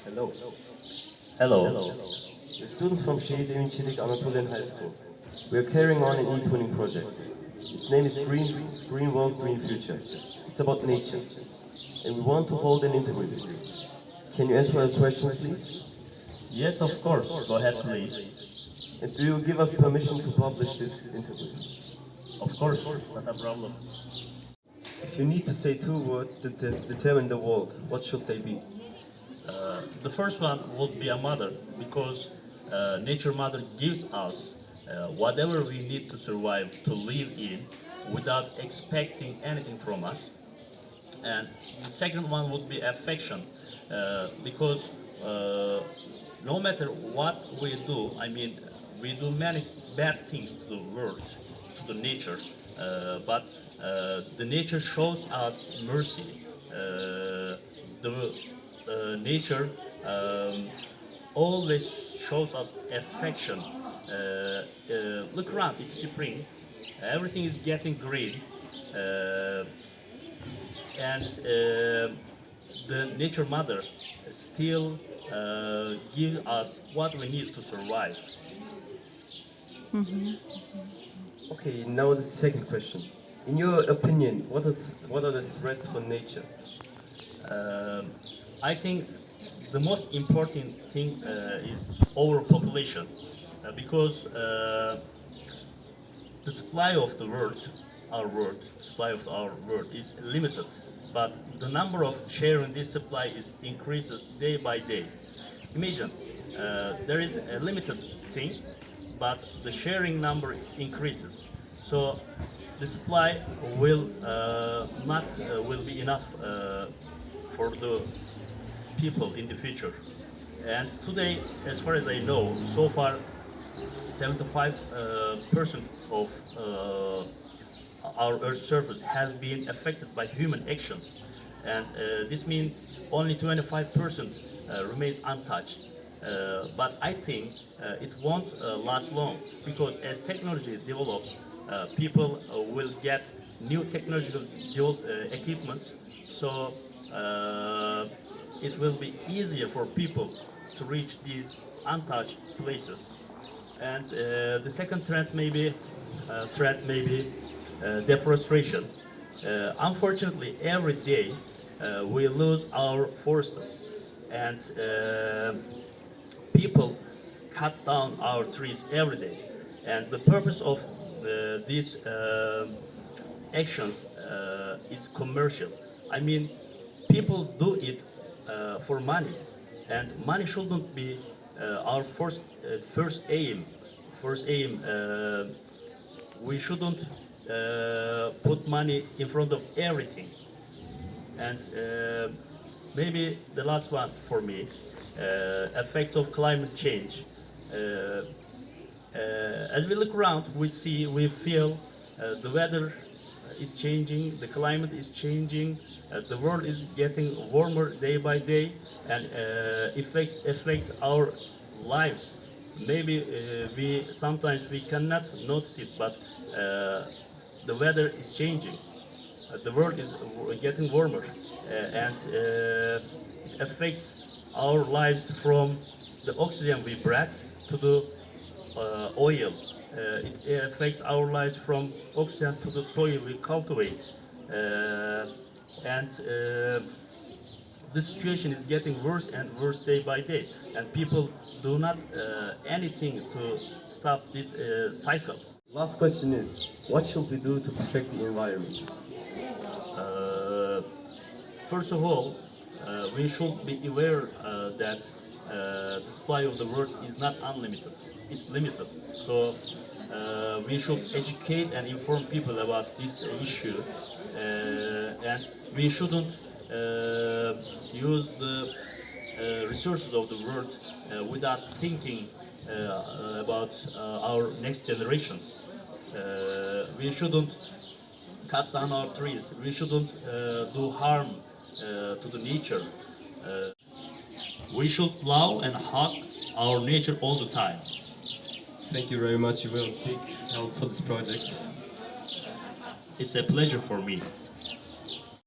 Hello. Hello. We're students from Şehit Emin Çelik Anatolian High School. We are carrying on an e-twinning project. Its name is Green World, Green Future. It's about nature. And we want to hold an interview with you. Can you answer our questions, please? Yes, of course. Go ahead, please. And do you give us permission to publish this interview? Of course, not a problem. If you need to say two words to determine the world, what should they be? The first one would be a mother, because nature mother gives us whatever we need to survive, to live in, without expecting anything from us. And the second one would be affection, because no matter what we do, I mean, we do many bad things to the world, to the nature, but the nature shows us mercy. The nature always shows us affection. Look around, it's spring, everything is getting green, and the nature mother still gives us what we need to survive. Okay, now the second question. In your opinion, what are the threats for nature? I think the most important thing is overpopulation, because the supply of the world, supply of our world is limited, but the number of sharing this supply is increases day by day. Imagine there is a limited thing, but the sharing number increases. So the supply will not will be enough for the people in the future. And today, as far as I know, so far 75% of our Earth's surface has been affected by human actions, and this means only 25% remains untouched. But I think it won't last long, because as technology develops, people will get new technological equipments, so it will be easier for people to reach these untouched places. And the second threat may be deforestation. Unfortunately, every day we lose our forests, and people cut down our trees every day. And the purpose of these actions is commercial. I mean, people do it for money, and money shouldn't be our first aim. First aim. We shouldn't put money in front of everything. And maybe the last one for me, effects of climate change. As we look around, we feel the weather is changing, the climate is changing, the world is getting warmer day by day, and affects our lives. Maybe we sometimes we cannot notice it, but the weather is changing. The world is getting warmer, and it affects our lives from the oxygen we breathe to the oil. It affects our lives from oxygen to the soil we cultivate, and the situation is getting worse and worse day by day, and people do not anything to stop this cycle. Last question is, what should we do to protect the environment? First of all, we should be aware that the supply of the world is not unlimited; it's limited. So we should educate and inform people about this issue, and we shouldn't use the resources of the world without thinking about our next generations. We shouldn't cut down our trees. We shouldn't do harm to the nature. We should love and hug our nature all the time. Thank you very much. You were a big help for this project. It's a pleasure for me.